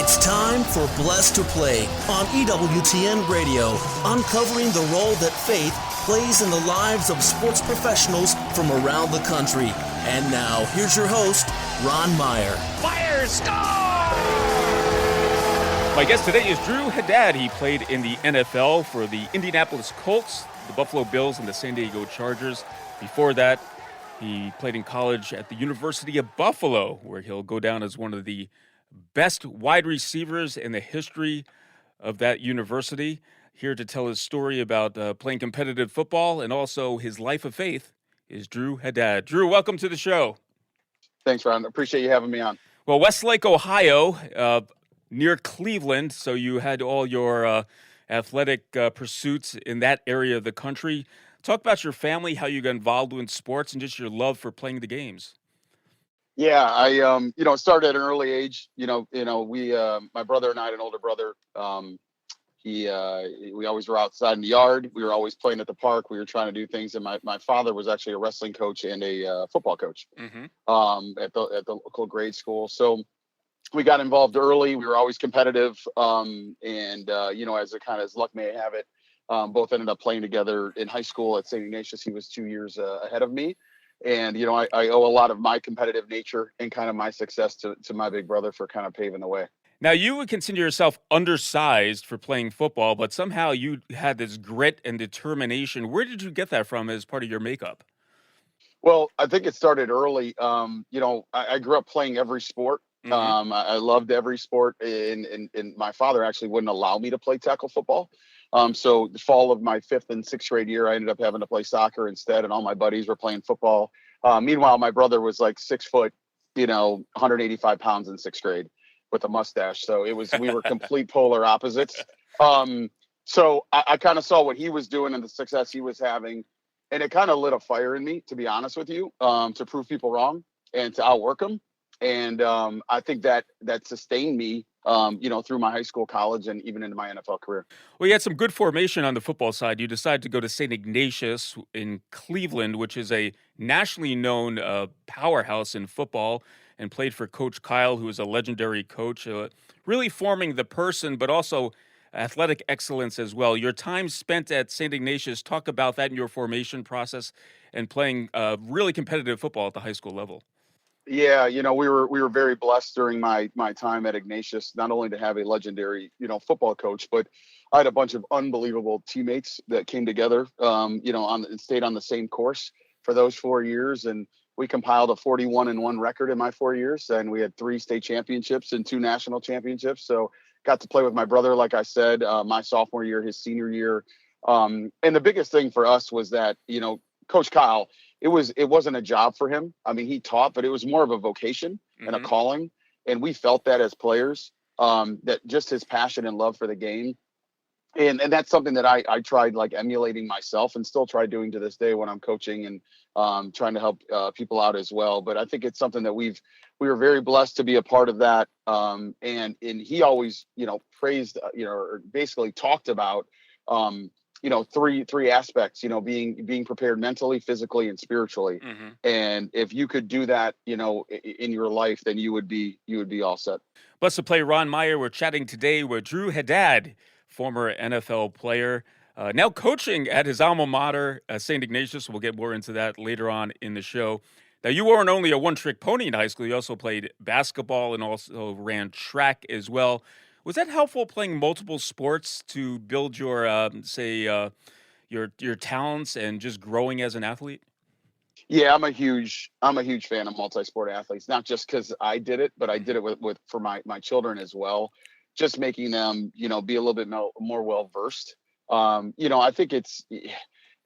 It's time for Blessed to Play on EWTN Radio, uncovering the role that faith plays in the lives of sports professionals from around the country. And now, here's your host, Ron Meyer. Fire, score! My guest today is Drew Haddad. He played in the NFL for the Indianapolis Colts, the Buffalo Bills, and the San Diego Chargers. Before that, he played in college at the University of Buffalo, where he'll go down as one of the best wide receivers in the history of that university. Here to tell his story about playing competitive football and also his life of faith is Drew Haddad. Drew, welcome to the show. Thanks, Ron. Appreciate you having me on. Well, Westlake, Ohio, near Cleveland, so you had all your athletic pursuits in that area of the country. Talk about your family, how you got involved in sports, and just your love for playing the games. Yeah, I started at an early age. We my brother and I had an older brother. We always were outside in the yard. We were always playing at the park. We were trying to do things. And my father was actually a wrestling coach and a football coach at the local grade school. So we got involved early. We were always competitive. As luck may have it, both ended up playing together in high school at St. Ignatius. He was 2 years ahead of me. And, I owe a lot of my competitive nature and kind of my success to my big brother for kind of paving the way. Now, you would consider yourself undersized for playing football, but somehow you had this grit and determination. Where did you get that from as part of your makeup? Well, I think it started early. I grew up playing every sport. I loved every sport, and my father actually wouldn't allow me to play tackle football. So the fall of my 5th and 6th grade year, I ended up having to play soccer instead, and all my buddies were playing football. Meanwhile, my brother was like 6 foot, 185 pounds in 6th grade with a mustache. So we were complete polar opposites. So I kind of saw what he was doing and the success he was having, and it kind of lit a fire in me, to be honest with you, to prove people wrong and to outwork them. And I think that sustained me, through my high school, college, and even into my NFL career. Well, you had some good formation on the football side. You decided to go to St. Ignatius in Cleveland, which is a nationally known powerhouse in football, and played for Coach Kyle, who is a legendary coach, really forming the person, but also athletic excellence as well. Your time spent at St. Ignatius, talk about that in your formation process and playing really competitive football at the high school level. Yeah, we were very blessed during my time at Ignatius, not only to have a legendary, football coach, but I had a bunch of unbelievable teammates that came together, and stayed on the same course for those 4 years. And we compiled a 41-1 record in my 4 years, and we had 3 state championships and 2 national championships. So got to play with my brother, like I said, my sophomore year, his senior year. And the biggest thing for us was that, Coach Kyle, it wasn't a job for him. I mean, he taught, but it was more of a vocation and a calling. And we felt that as players, that just his passion and love for the game. And that's something that I tried like emulating myself and still try doing to this day when I'm coaching and trying to help people out as well. But I think it's something that we were very blessed to be a part of that. And he always, praised, or basically talked about, three aspects, being prepared mentally, physically, and spiritually. And if you could do that, in your life, then you would be all set. Blessed to Play, Ron Meyer. We're chatting today with Drew Haddad, former NFL player, now coaching at his alma mater, St. Ignatius. We'll get more into that later on in the show. Now, you weren't only a one-trick pony in high school. You also played basketball and also ran track as well. Was that helpful, playing multiple sports, to build your, your talents and just growing as an athlete? Yeah, I'm a huge fan of multi-sport athletes, not just because I did it, but I did it for my children as well. Just making them, be a little bit more well-versed. I think it's,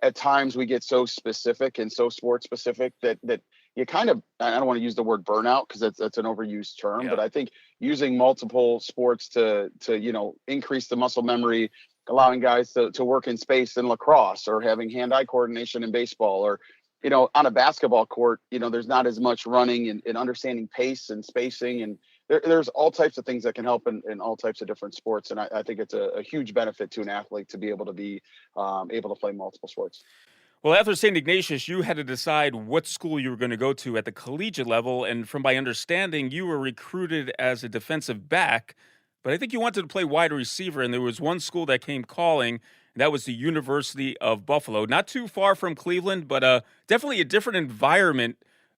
at times we get so specific and so sport specific that you kind of, I don't want to use the word burnout because that's an overused term, but I think using multiple sports to increase the muscle memory, allowing guys to work in space in lacrosse, or having hand-eye coordination in baseball, or on a basketball court, there's not as much running and understanding pace and spacing, and there's all types of things that can help in all types of different sports. And I think it's a huge benefit to an athlete to be able to play multiple sports. Well, after St. Ignatius, you had to decide what school you were going to go to at the collegiate level. And from my understanding, you were recruited as a defensive back. but I think you wanted to play wide receiver, and there was one school that came calling, and that was the University of Buffalo. Not too far from Cleveland, but definitely a different environment,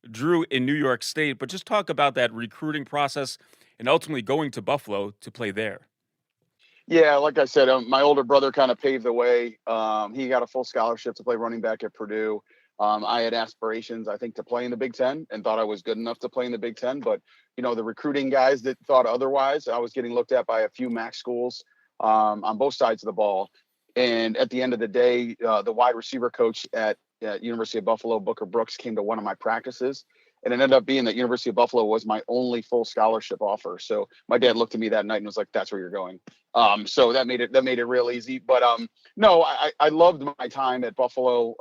Drew, in New York State. But just talk about that recruiting process and ultimately going to Buffalo to play there. Yeah, like I said, my older brother kind of paved the way. He got a full scholarship to play running back at Purdue. I had aspirations, I think, to play in the Big Ten and thought I was good enough to play in the Big Ten. But, the recruiting guys that thought otherwise, I was getting looked at by a few MAC schools on both sides of the ball. And at the end of the day, the wide receiver coach at University of Buffalo, Booker Brooks, came to one of my practices. And it ended up being that University of Buffalo was my only full scholarship offer. So my dad looked at me that night and was like, "That's where you're going." So that made it real easy. But no, I loved my time at Buffalo.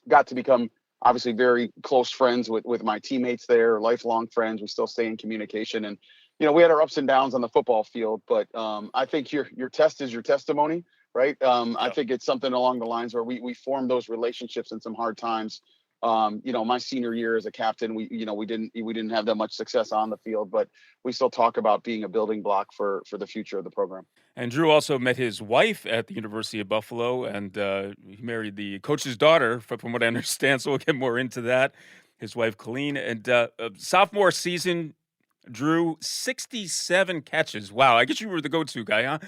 Got to become obviously very close friends with my teammates there, lifelong friends. We still stay in communication, and we had our ups and downs on the football field. But I think your test is your testimony, right? I think it's something along the lines where we formed those relationships in some hard times. My senior year as a captain, we didn't have that much success on the field, but we still talk about being a building block for the future of the program. And Drew also met his wife at the University of Buffalo, and he married the coach's daughter, from what I understand. So we'll get more into that. His wife, Colleen, and sophomore season, Drew, 67 catches. Wow, I guess you were the go-to guy, huh?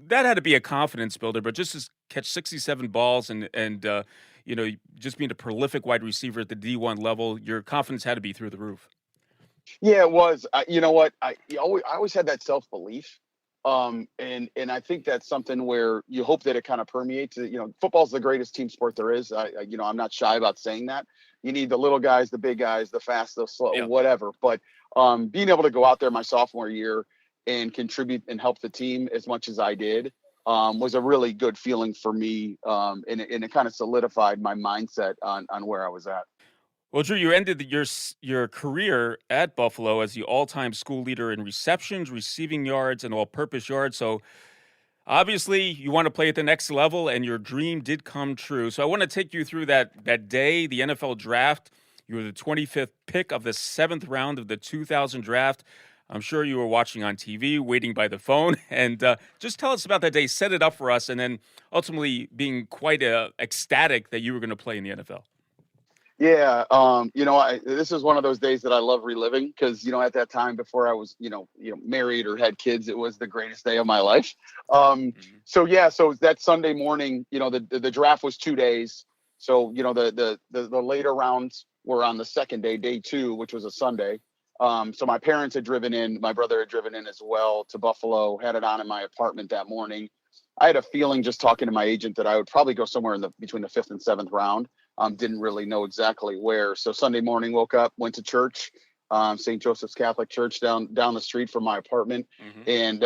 That had to be a confidence builder, but just to catch 67 balls and just being a prolific wide receiver at the D1 level, your confidence had to be through the roof. Yeah, it was. You know what? I always had that self-belief. And I think that's something where you hope that it kind of permeates. Football's the greatest team sport there is. I'm not shy about saying that. You need the little guys, the big guys, the fast, the slow, whatever. But being able to go out there my sophomore year and contribute and help the team as much as I did was a really good feeling for me. And it kind of solidified my mindset on where I was at. Well, Drew, you ended your career at Buffalo as the all-time school leader in receptions, receiving yards, and all-purpose yards. So obviously you want to play at the next level, and your dream did come true. So I want to take you through that day, the NFL draft. You were the 25th pick of the 7th round of the 2000 draft. I'm sure you were watching on TV, waiting by the phone. And just tell us about that day, set it up for us, and then ultimately being quite ecstatic that you were going to play in the NFL. Yeah. This is one of those days that I love reliving because, at that time before I was, married or had kids, it was the greatest day of my life. So that Sunday morning, the draft was 2 days. So, the later rounds were on the second day, day 2, which was a Sunday. So my parents had driven in, my brother had driven in as well to Buffalo, had it on in my apartment that morning. I had a feeling just talking to my agent that I would probably go somewhere between the 5th and 7th round. Didn't really know exactly where. So Sunday morning, woke up, went to church, St. Joseph's Catholic Church down the street from my apartment, and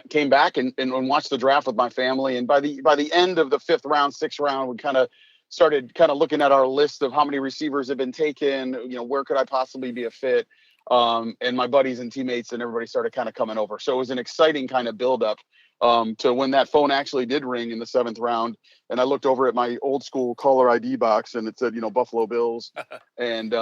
came back and watched the draft with my family. And by the end of the 5th round, 6th round, we kind of started looking at our list of how many receivers had been taken. Where could I possibly be a fit? And my buddies and teammates and everybody started kind of coming over. So it was an exciting kind of buildup to when that phone actually did ring in the 7th round. And I looked over at my old school caller ID box and it said, Buffalo Bills. And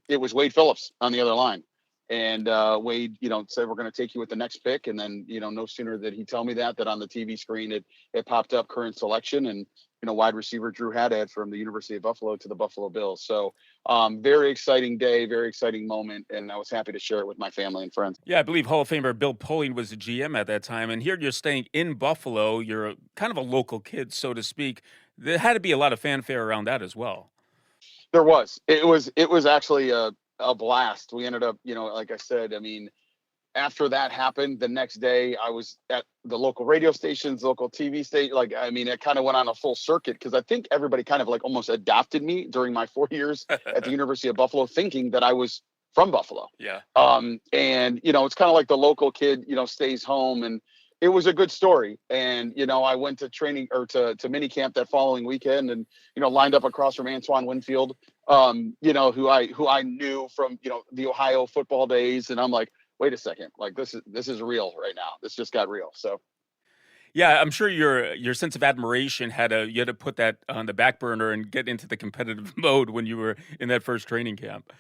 it was Wade Phillips on the other line. And Wade, said, "We're going to take you with the next pick." And then, no sooner did he tell me that on the TV screen, it popped up current selection and, wide receiver Drew Haddad from the University of Buffalo to the Buffalo Bills. So very exciting day, very exciting moment. And I was happy to share it with my family and friends. Yeah, I believe Hall of Famer Bill Polian was the GM at that time. And here you're staying in Buffalo. You're kind of a local kid, so to speak. There had to be a lot of fanfare around that as well. There was. It was actually a blast. We ended up, like I said, after that happened, the next day I was at the local radio stations, local TV station. It kind of went on a full circuit because I think everybody kind of almost adopted me during my 4 years at the University of Buffalo, thinking that I was from Buffalo. Yeah. It's kind of like the local kid, stays home, and it was a good story. And, I went to training or to mini camp that following weekend and, lined up across from Antoine Winfield, who I knew from, the Ohio football days. And I'm like, wait a second, this is real right now. This just got real. So. Yeah, I'm sure your sense of admiration you had to put that on the back burner and get into the competitive mode when you were in that first training camp.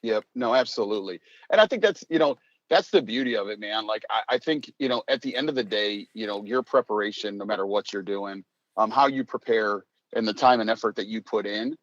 Yep. No, absolutely. And I think that's, that's the beauty of it, man. Like, I think, at the end of the day, your preparation, no matter what you're doing, how you prepare and the time and effort that you put in,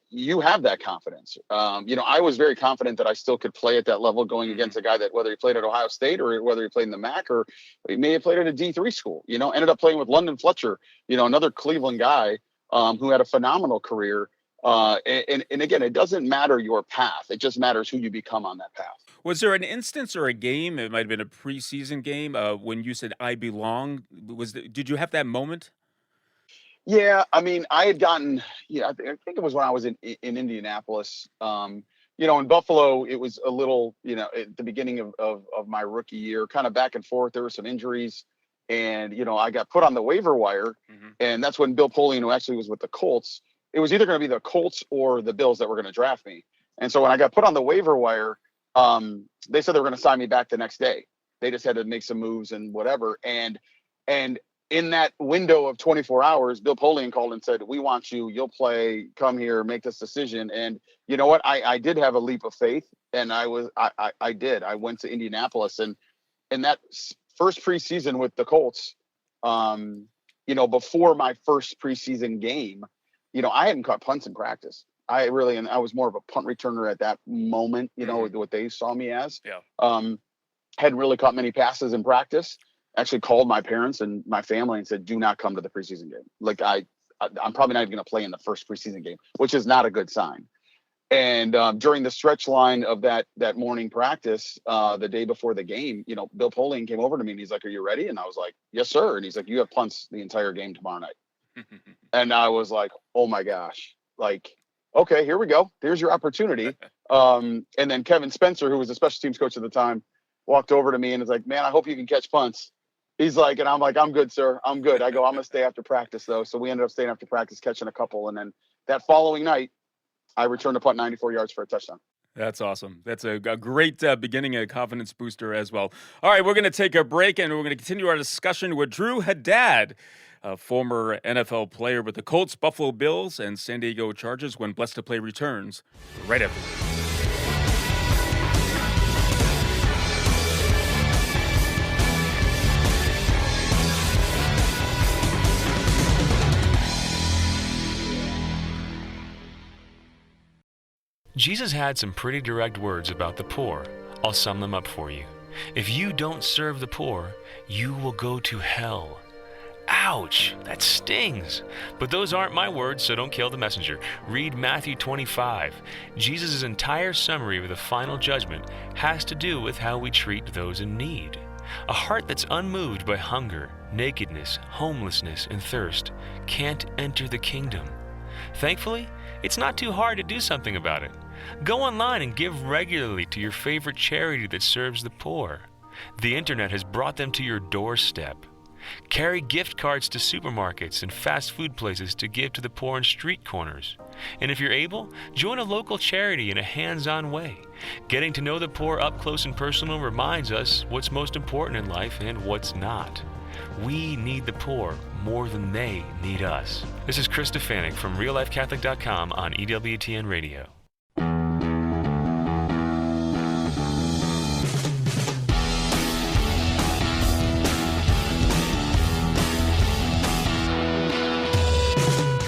you have that confidence. I was very confident that I still could play at that level going against a guy that, whether he played at Ohio State or whether he played in the MAC or he may have played at a D3 school, ended up playing with London Fletcher, another Cleveland guy who had a phenomenal career. And again, it doesn't matter your path. It just matters who you become on that path. Was there an instance or a game, it might have been a preseason game, when you said, I belong? Did you have that moment? Yeah, I mean, I had gotten, I think it was when I was in Indianapolis. In Buffalo, it was a little, at the beginning of my rookie year, kind of back and forth. There were some injuries, and I got put on the waiver wire, and that's when Bill Polian, who actually was with the Colts, it was either going to be the Colts or the Bills that were going to draft me. And so when I got put on the waiver wire, they said they were going to sign me back the next day. They just had to make some moves and whatever, and in that window of 24 hours, Bill Polian called and said, we want you, you'll play, come here, make this decision. And you know what? I did have a leap of faith, and I did. I went to Indianapolis, and in that first preseason with the Colts, before my first preseason game, I hadn't caught punts in practice. I was more of a punt returner at that moment, what they saw me as. Yeah. Hadn't really caught many passes in practice. Actually called my parents and my family and said, do not come to the preseason game. Like, I'm probably not even going to play in the first preseason game, which is not a good sign. And during the stretch line of that morning practice, the day before the game, Bill Polian came over to me and he's like, are you ready? And I was like, yes, sir. And he's like, you have punts the entire game tomorrow night. And I was like, oh my gosh, like, okay, here we go. Here's your opportunity. And then Kevin Spencer, who was the special teams coach at the time, walked over to me and was like, man, I hope you can catch punts. He's like, and I'm like, I'm good, sir. I'm good. I go, I'm going to stay after practice, though. So we ended up staying after practice, catching a couple. And then that following night, I returned a punt 94 yards for a touchdown. That's awesome. That's a great beginning, a confidence booster as well. All right, we're going to take a break, and we're going to continue our discussion with Drew Haddad, a former NFL player with the Colts, Buffalo Bills, and San Diego Chargers when Blessed to Play returns right after this. Jesus had some pretty direct words about the poor. I'll sum them up for you. If you don't serve the poor, you will go to hell. Ouch, that stings. But those aren't my words, so don't kill the messenger. Read Matthew 25. Jesus' entire summary of the final judgment has to do with how we treat those in need. A heart that's unmoved by hunger, nakedness, homelessness, and thirst can't enter the kingdom. Thankfully, it's not too hard to do something about it. Go online and give regularly to your favorite charity that serves the poor. The internet has brought them to your doorstep. Carry gift cards to supermarkets and fast food places to give to the poor in street corners. And if you're able, join a local charity in a hands-on way. Getting to know the poor up close and personal reminds us what's most important in life and what's not. We need the poor more than they need us. This is Chris Stefanik from RealLifeCatholic.com on EWTN Radio.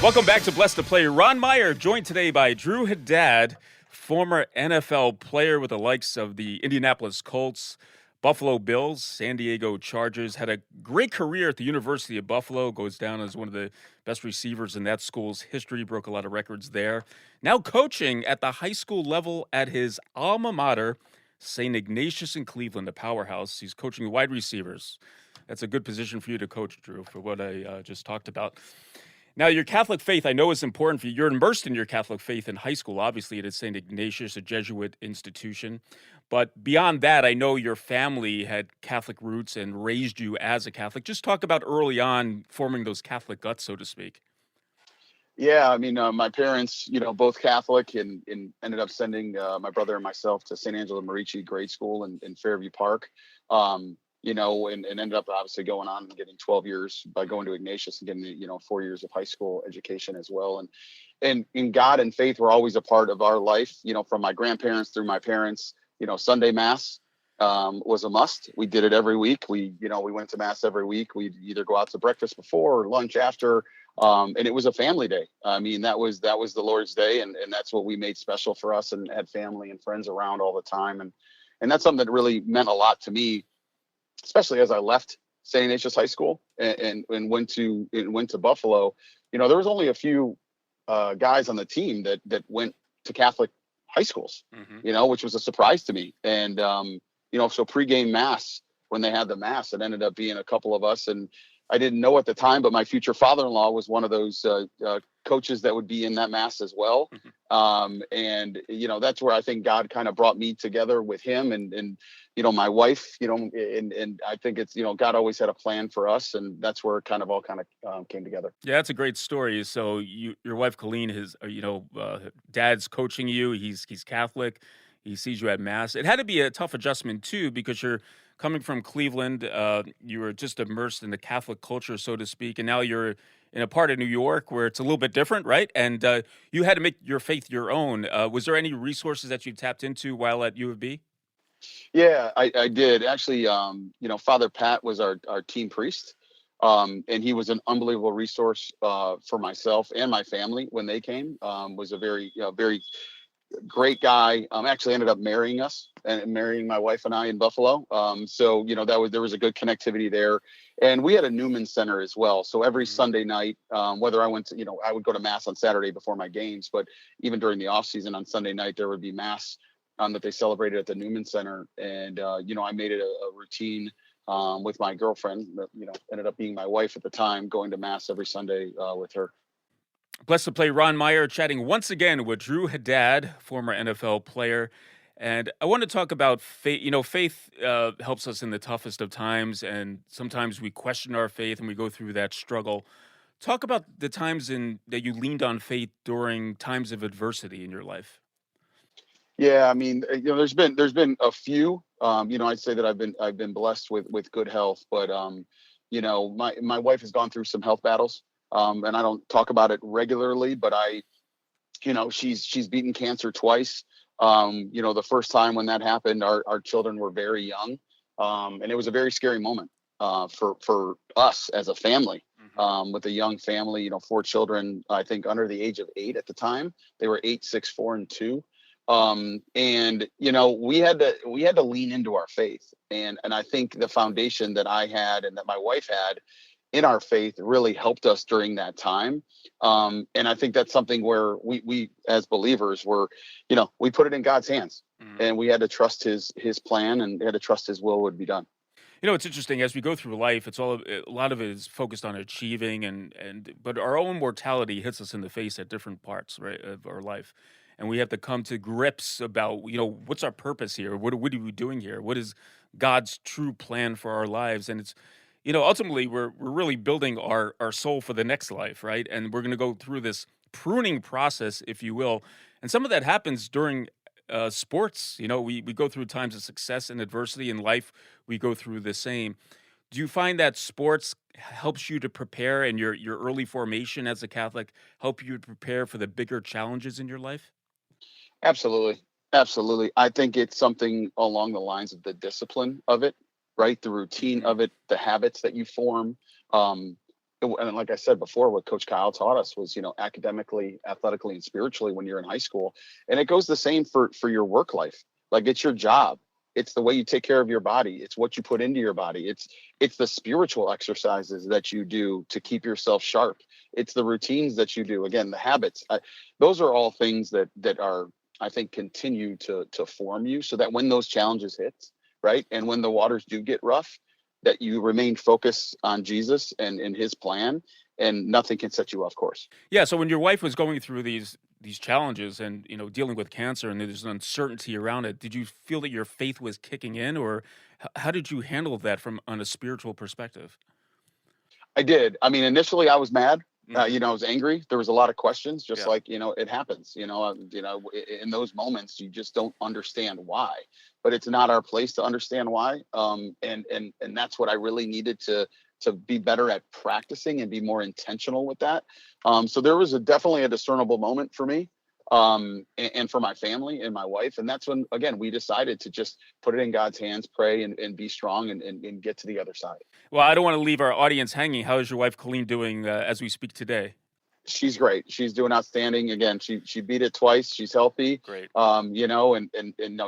Welcome back to Blessed to Play. Ron Meyer, joined today by Drew Haddad, former NFL player with the likes of the Indianapolis Colts, Buffalo Bills, San Diego Chargers, had a great career at the University of Buffalo, goes down as one of the best receivers in that school's history, broke a lot of records there. Now coaching at the high school level at his alma mater, St. Ignatius in Cleveland, the powerhouse. He's coaching wide receivers. That's a good position for you to coach, Drew, for what I just talked about. Now, your Catholic faith, I know is important for you. You're immersed in your Catholic faith in high school. Obviously, it is St. Ignatius, a Jesuit institution. But beyond that, I know your family had Catholic roots and raised you as a Catholic. Just talk about early on forming those Catholic guts, so to speak. Yeah, I mean, my parents, both Catholic and ended up sending my brother and myself to St. Angelo Merici grade school in Fairview Park. And ended up obviously going on and getting 12 years by going to Ignatius and getting, 4 years of high school education as well. And God and faith were always a part of our life, from my grandparents through my parents, Sunday mass, was a must. We did it every week. We went to mass every week. We'd either go out to breakfast before or lunch after. And it was a family day. I mean, that was the Lord's day. And that's what we made special for us, and had family and friends around all the time. And that's something that really meant a lot to me, especially as I left St. Ignatius High School and went to Buffalo. There was only a few guys on the team that went to Catholic high schools, which was a surprise to me. And, so pregame mass, when they had the mass, it ended up being a couple of us. And I didn't know at the time, but my future father-in-law was one of those coaches that would be in that mass as well. And that's where I think God kind of brought me together with him and my wife, and I think it's, God always had a plan for us, and that's where it all came together. Yeah, that's a great story. So your wife, Colleen, dad's coaching you. He's Catholic. He sees you at mass. It had to be a tough adjustment too, because you're coming from Cleveland. You were just immersed in the Catholic culture, so to speak, and now you're in a part of New York where it's a little bit different, right? And you had to make your faith your own. Was there any resources that you tapped into while at U of B? Yeah, I did. Actually, Father Pat was our team priest. And he was an unbelievable resource for myself and my family when they came. Was a very, very great guy. Actually ended up marrying my wife and I in Buffalo. So there was a good connectivity there, and we had a Newman Center as well. So every Sunday night, whether I went to, I would go to mass on Saturday before my games, but even during the off season on Sunday night, there would be mass that they celebrated at the Newman Center. And, I made it a routine with my girlfriend, ended up being my wife at the time, going to mass every Sunday with her. Blessed to play Ron Meyer, chatting once again with Drew Haddad, former NFL player. And I want to talk about faith. Faith helps us in the toughest of times, and sometimes we question our faith and we go through that struggle. Talk about the times that you leaned on faith during times of adversity in your life. Yeah, I mean, there's been a few. I'd say that I've been blessed with good health, but my wife has gone through some health battles. And I don't talk about it regularly, but she's beaten cancer twice. The first time when that happened, our children were very young. And it was a very scary moment, for us as a family, with a young family, 4 children, I think under the age of 8 at the time. They were 8, 6, 4, and 2. And we had to lean into our faith. And I think the foundation that I had and that my wife had in our faith really helped us during that time. And I think that's something where we as believers we put it in God's hands, and we had to trust his plan, and had to trust his will would be done. It's interesting as we go through life. A lot of it is focused on achieving, but our own mortality hits us in the face at different parts, right, of our life, and we have to come to grips about what's our purpose here. What are we doing here? What is God's true plan for our lives? And it's ultimately, we're really building our soul for the next life, right? And we're going to go through this pruning process, if you will. And some of that happens during sports. We go through times of success and adversity in life. We go through the same. Do you find that sports helps you to prepare, and your early formation as a Catholic help you to prepare for the bigger challenges in your life? Absolutely. Absolutely. I think it's something along the lines of the discipline of it. Right, the routine of it, the habits that you form. And like I said before, what Coach Kyle taught us was, academically, athletically, and spiritually when you're in high school. And it goes the same for your work life. Like, it's your job. It's the way you take care of your body. It's what you put into your body. It's the spiritual exercises that you do to keep yourself sharp. It's the routines that you do. Again, the habits. Those are all things that are, I think, continue to form you, so that when those challenges hit, right, and when the waters do get rough, that you remain focused on Jesus and his plan, and nothing can set you off course. Yeah. So when your wife was going through these challenges and dealing with cancer, and there's an uncertainty around it, did you feel that your faith was kicking in, or how did you handle that on a spiritual perspective? I did. I mean, initially I was mad. I was angry. There was a lot of questions, just like, it happens, in those moments, you just don't understand why, but it's not our place to understand why. And that's what I really needed to be better at practicing and be more intentional with that. So there was definitely a discernible moment for me. and for my family and my wife. And that's when, again, we decided to just put it in God's hands, pray and be strong and get to the other side. Well, I don't want to leave our audience hanging. How is your wife, Colleen, doing as we speak today? She's great. She's doing outstanding. Again, she beat it twice. She's healthy. Great.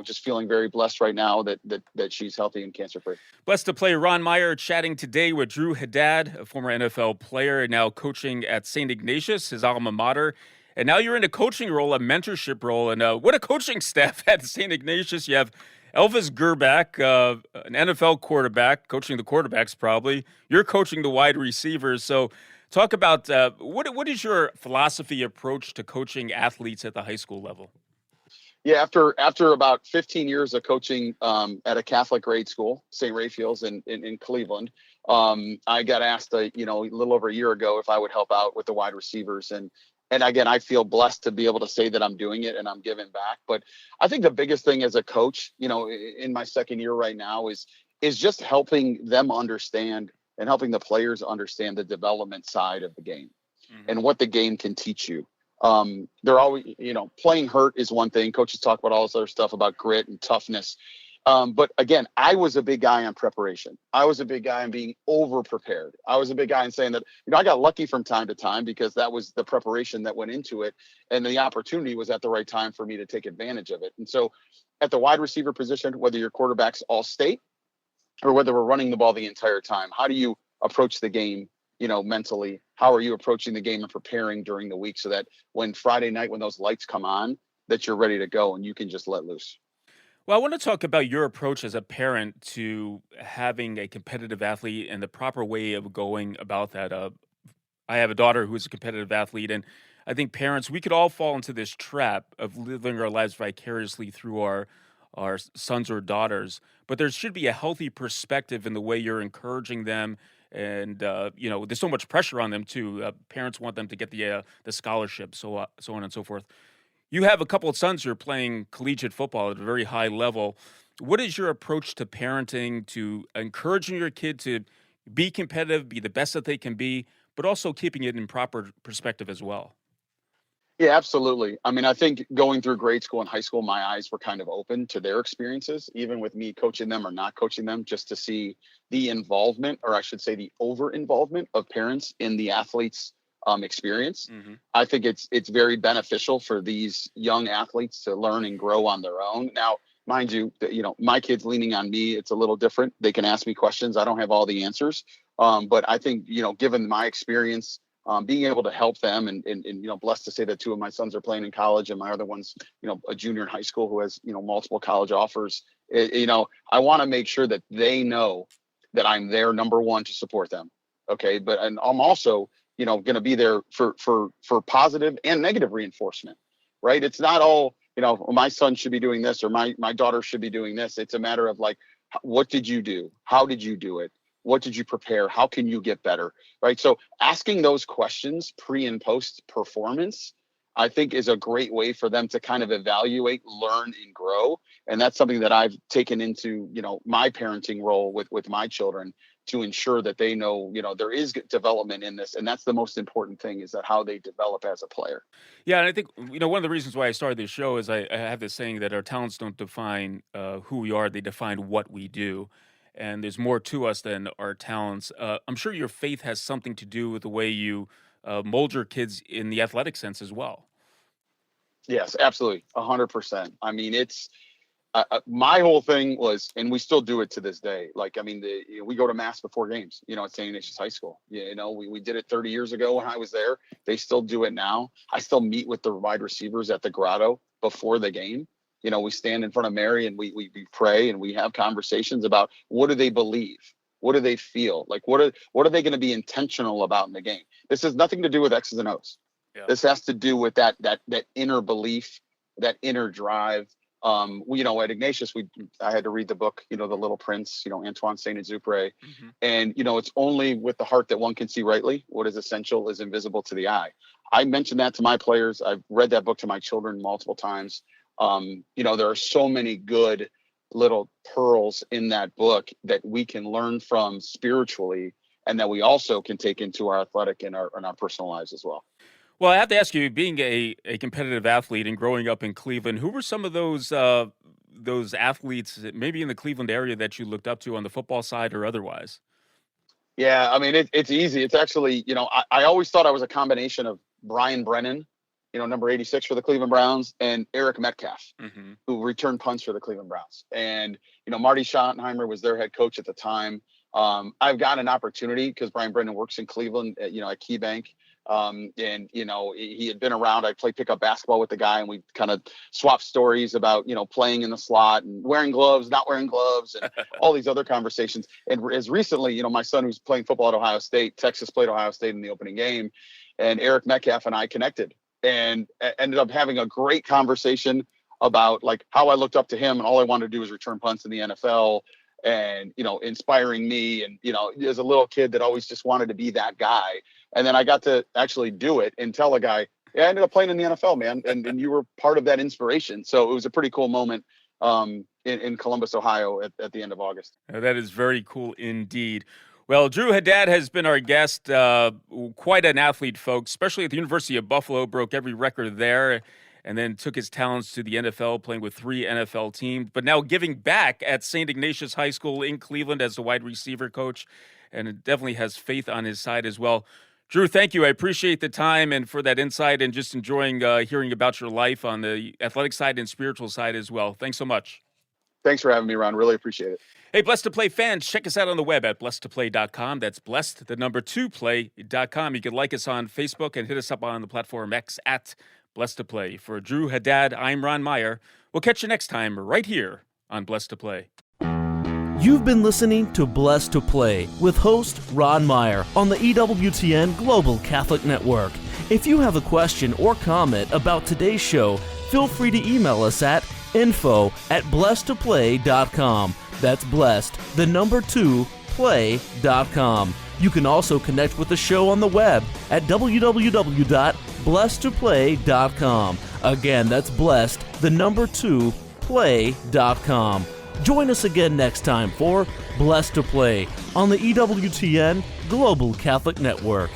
Just feeling very blessed right now that she's healthy and cancer free. Blessed to play Ron Meyer chatting today with Drew Haddad, a former NFL player and now coaching at St. Ignatius, his alma mater. And now you're in a coaching role, a mentorship role. And what a coaching staff at St. Ignatius. You have Elvis Gerback, an NFL quarterback, coaching the quarterbacks probably. You're coaching the wide receivers. So talk about what is your philosophy approach to coaching athletes at the high school level? Yeah, after about 15 years of coaching at a Catholic grade school, St. Raphael's in Cleveland, I got asked a little over a year ago if I would help out with the wide receivers. And again, I feel blessed to be able to say that I'm doing it and I'm giving back. But I think the biggest thing as a coach, in my second year right now is just helping them understand and helping the players understand the development side of the game and what the game can teach you. They're always, playing hurt is one thing. Coaches talk about all this other stuff about grit and toughness. But again, I was a big guy on preparation. I was a big guy on being over prepared. I was a big guy in saying that, I got lucky from time to time because that was the preparation that went into it. And the opportunity was at the right time for me to take advantage of it. And so at the wide receiver position, whether your quarterback's all state or whether we're running the ball the entire time, how do you approach the game, mentally? How are you approaching the game and preparing during the week so that when Friday night, when those lights come on, that you're ready to go and you can just let loose? Well, I want to talk about your approach as a parent to having a competitive athlete and the proper way of going about that. I have a daughter who is a competitive athlete, and I think parents, we could all fall into this trap of living our lives vicariously through our sons or daughters. But there should be a healthy perspective in the way you're encouraging them. And, there's so much pressure on them, too. Parents want them to get the scholarship, so on and so forth. You have a couple of sons who are playing collegiate football at a very high level. What is your approach to parenting, to encouraging your kid to be competitive, be the best that they can be, but also keeping it in proper perspective as well? Yeah, absolutely. I mean, I think going through grade school and high school, my eyes were kind of open to their experiences, even with me coaching them or not coaching them, just to see the involvement, or I should say the over involvement of parents in the athletes' experience. I think it's very beneficial for these young athletes to learn and grow on their own. Now, mind you, my kids leaning on me, it's a little different. They can ask me questions. I don't have all the answers. But I think, given my experience, being able to help them and blessed to say that two of my sons are playing in college and my other one's, a junior in high school who has, multiple college offers. I want to make sure that they know that I'm there, number one, to support them. Okay. And I'm also, going to be there for positive and negative reinforcement, right? It's not all, my son should be doing this or my daughter should be doing this. It's a matter of like, what did you do? How did you do it? What did you prepare? How can you get better? Right. So asking those questions pre and post performance, I think, is a great way for them to kind of evaluate, learn, and grow. And that's something that I've taken into, my parenting role with my children, to ensure that they know, there is development in this. And that's the most important thing, is that how they develop as a player. Yeah, and I think, one of the reasons why I started this show is I have this saying that our talents don't define who we are, they define what we do. And there's more to us than our talents. I'm sure your faith has something to do with the way you mold your kids in the athletic sense as well. Yes, absolutely. 100%. I mean, it's my whole thing was, and we still do it to this day. Like, I mean, we go to mass before games, at St. Ignatius High School. We did it 30 years ago when I was there. They still do it now. I still meet with the wide receivers at the grotto before the game. We stand in front of Mary and we pray and we have conversations about what do they believe? What do they feel? Like, what are they going to be intentional about in the game? This has nothing to do with X's and O's. Yeah. This has to do with that inner belief, that inner drive. At Ignatius, I had to read the book, The Little Prince, Antoine Saint-Exupéry. And, it's only with the heart that one can see rightly. What is essential is invisible to the eye. I mentioned that to my players. I've read that book to my children multiple times. There are so many good little pearls in that book that we can learn from spiritually, and that we also can take into our athletic and our personal lives as well. Well, I have to ask you, being a competitive athlete and growing up in Cleveland, who were some of those athletes, maybe in the Cleveland area, that you looked up to on the football side or otherwise? Yeah, I mean, it's easy. It's actually, I always thought I was a combination of Brian Brennan, number 86 for the Cleveland Browns, and Eric Metcalf, who returned punts for the Cleveland Browns. And, Marty Schottenheimer was their head coach at the time. I've got an opportunity because Brian Brennan works in Cleveland at KeyBank. And, he had been around. I played pickup basketball with the guy, and we kind of swapped stories about, playing in the slot and wearing gloves, not wearing gloves, and all these other conversations. And as recently, my son, who's playing football at Ohio State, Texas played Ohio State in the opening game, and Eric Metcalf and I connected and ended up having a great conversation about like how I looked up to him, and all I wanted to do was return punts in the NFL. And, inspiring me, and, as a little kid that always just wanted to be that guy. And then I got to actually do it and tell a guy, yeah, I ended up playing in the NFL, man. And you were part of that inspiration. So it was a pretty cool moment in Columbus, Ohio at the end of August. That is very cool indeed. Well, Drew Haddad has been our guest. Quite an athlete, folks, especially at the University of Buffalo, broke every record there, and then took his talents to the NFL, playing with 3 NFL teams, but now giving back at St. Ignatius High School in Cleveland as a wide receiver coach, and it definitely has faith on his side as well. Drew, thank you. I appreciate the time and for that insight, and just enjoying hearing about your life on the athletic side and spiritual side as well. Thanks so much. Thanks for having me, Ron. Really appreciate it. Hey, Blessed to Play fans, check us out on the web at blessedtoplay.com. That's blessed, the number 2play.com. You can like us on Facebook and hit us up on the platform X at Blessed to Play. For Drew Haddad, I'm Ron Meyer. We'll catch you next time right here on Blessed to Play. You've been listening to Blessed to Play with host Ron Meyer on the EWTN Global Catholic Network. If you have a question or comment about today's show, feel free to email us at info@blessedtoplay.com. That's blessed, the number 2, play.com. You can also connect with the show on the web at www.blessedtoplay.com. Again, that's blessed, the number 2, play.com. Join us again next time for Blessed to Play on the EWTN Global Catholic Network.